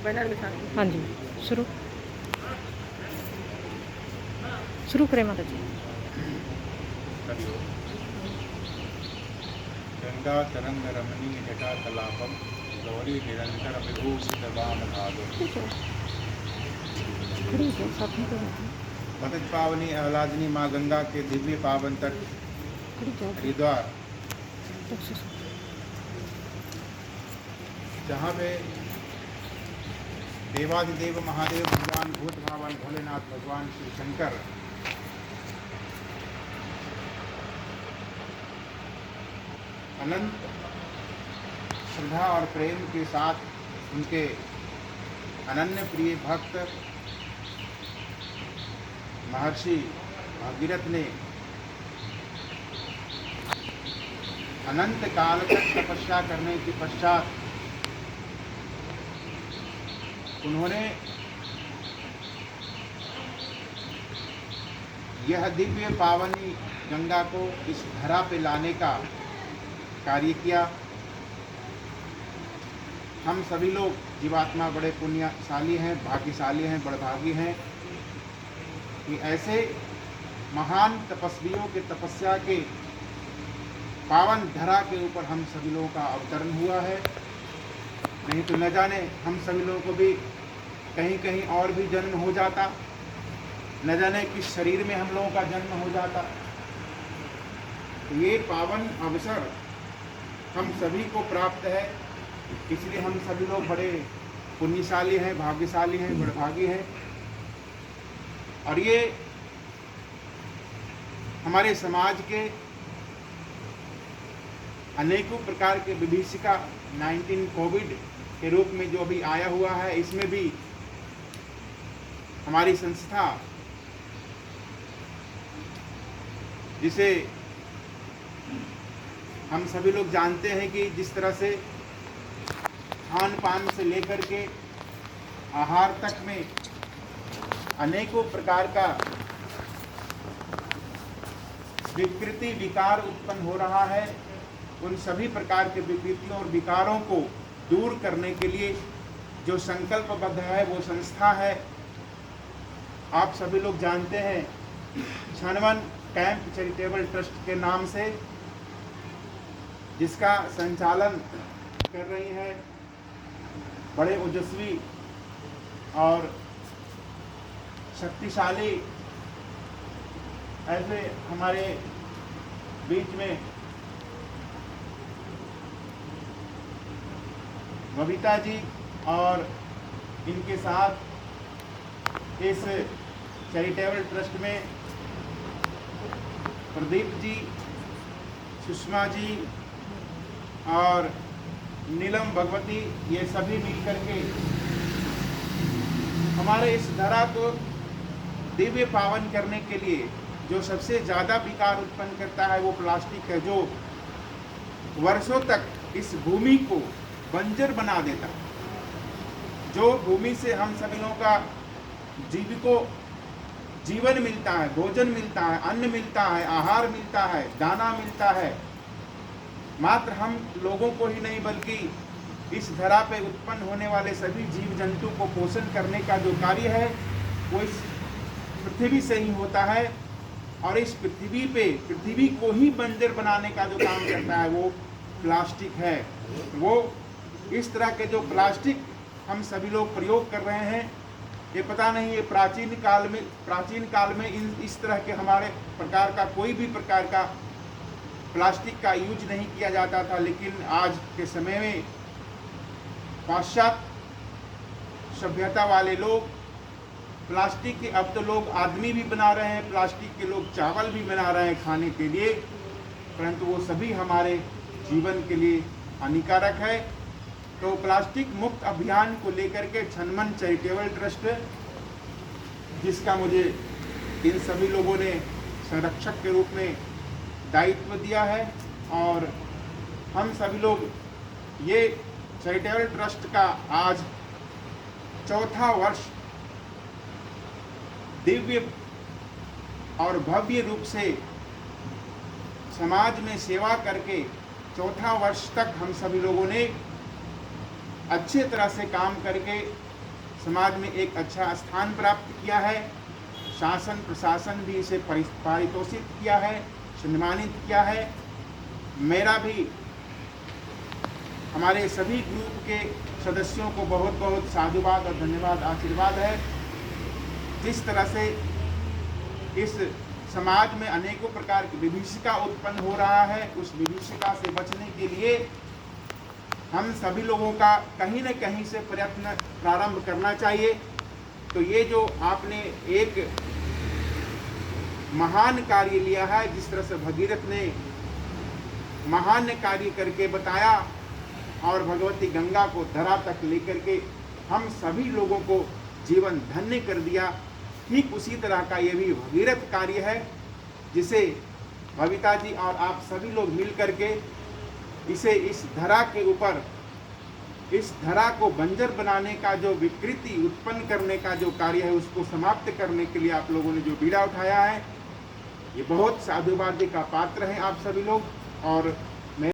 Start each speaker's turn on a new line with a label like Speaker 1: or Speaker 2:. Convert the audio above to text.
Speaker 1: Banner दिखा
Speaker 2: हाँ जी, शुरू शुरू करें माता जी।
Speaker 3: हरिओम। गंगा तरंग रमणीय जटा कलापम गौरी निरंतर विभूषित वाम भागो। पतित पावनी आह्लादनी माँ गंगा के दिव्य पावन तट हरिद्वार, जहाँ पे देवादिदेव महादेव भगवान भूत भावन भोलेनाथ भगवान श्री शंकर अनंत श्रद्धा और प्रेम के साथ उनके अनन्य प्रिय भक्त महर्षि भागीरथ ने अनंत काल तक तपस्या करने के पश्चात उन्होंने यह दिव्य पावनी गंगा को इस धरा पे लाने का कार्य किया। हम सभी लोग जीवात्मा बड़े पुण्यशाली हैं, भाग्यशाली हैं, बड़भागी हैं कि ऐसे महान तपस्वियों के तपस्या के पावन धरा के ऊपर हम सभी लोगों का अवतरण हुआ है। नहीं तो न जाने हम सभी लोगों को भी कहीं कहीं और भी जन्म हो जाता, न जाने किस शरीर में हम लोगों का जन्म हो जाता। तो ये पावन अवसर हम सभी को प्राप्त है, इसलिए हम सभी लोग बड़े पुण्यशाली हैं, भाग्यशाली हैं, बड़भागी हैं। और ये हमारे समाज के अनेकों प्रकार के विभीषिका 19 कोविड के रूप में जो अभी आया हुआ है, इसमें भी हमारी संस्था, जिसे हम सभी लोग जानते हैं कि जिस तरह से खान पान से लेकर के आहार तक में अनेकों प्रकार का विकृति विकार उत्पन्न हो रहा है, उन सभी प्रकार के विकृतियों और विकारों को दूर करने के लिए जो संकल्पबद्ध है वो संस्था है। आप सभी लोग जानते हैं, छनवन कैंप चैरिटेबल ट्रस्ट के नाम से, जिसका संचालन कर रही है बड़े ओजस्वी और शक्तिशाली ऐसे हमारे बीच में बबीता जी, और इनके साथ इस चैरिटेबल ट्रस्ट में प्रदीप जी, सुषमा जी और नीलम भगवती, ये सभी मिलकर के हमारे इस धरा को दिव्य पावन करने के लिए जो सबसे ज़्यादा विकार उत्पन्न करता है वो प्लास्टिक है, जो वर्षों तक इस भूमि को बंजर बना देता है। जो भूमि से हम सभी लोगों का जीवन मिलता है, भोजन मिलता है, अन्न मिलता है, आहार मिलता है, दाना मिलता है, मात्र हम लोगों को ही नहीं बल्कि इस धरा पे उत्पन्न होने वाले सभी जीव जंतु को पोषण करने का जो कार्य है वो इस पृथ्वी से ही होता है। और इस पृथ्वी को ही बंजर बनाने का जो काम करता है वो प्लास्टिक है। वो इस तरह के जो प्लास्टिक हम सभी लोग प्रयोग कर रहे हैं, ये पता नहीं ये प्राचीन काल में इस तरह के हमारे प्रकार का कोई भी प्रकार का प्लास्टिक का यूज नहीं किया जाता था, लेकिन आज के समय में पाश्चात्य सभ्यता वाले लोग प्लास्टिक के, अब तो लोग आदमी भी बना रहे हैं, प्लास्टिक के लोग चावल भी बना रहे हैं खाने के लिए, परंतु वो सभी हमारे जीवन के लिए हानिकारक है। तो प्लास्टिक मुक्त अभियान को लेकर के छनमन चैरिटेबल ट्रस्ट, जिसका मुझे इन सभी लोगों ने संरक्षक के रूप में दायित्व दिया है, और हम सभी लोग ये चैरिटेबल ट्रस्ट का आज चौथा वर्ष दिव्य और भव्य रूप से समाज में सेवा करके चौथा वर्ष तक हम सभी लोगों ने अच्छे तरह से काम करके समाज में एक अच्छा स्थान प्राप्त किया है। शासन प्रशासन भी इसे पारितोषित किया है, सम्मानित किया है। मेरा भी हमारे सभी ग्रुप के सदस्यों को बहुत बहुत साधुवाद और धन्यवाद, आशीर्वाद है। जिस तरह से इस समाज में अनेकों प्रकार की विभीषिका उत्पन्न हो रहा है, उस विभीषिका से बचने के लिए हम सभी लोगों का कहीं न कहीं से प्रयत्न प्रारंभ करना चाहिए। तो ये जो आपने एक महान कार्य लिया है, जिस तरह से भगीरथ ने महान कार्य करके बताया और भगवती गंगा को धरा तक लेकर के हम सभी लोगों को जीवन धन्य कर दिया, ठीक उसी तरह का ये भी भगीरथ कार्य है, जिसे बबीता जी और आप सभी लोग मिल करके इसे इस धरा के ऊपर, इस धरा को बंजर बनाने का जो विकृति उत्पन्न करने का जो कार्य है, उसको समाप्त करने के लिए आप लोगों ने जो बीड़ा उठाया है, ये बहुत साधुवाद का पात्र हैं आप सभी लोग। और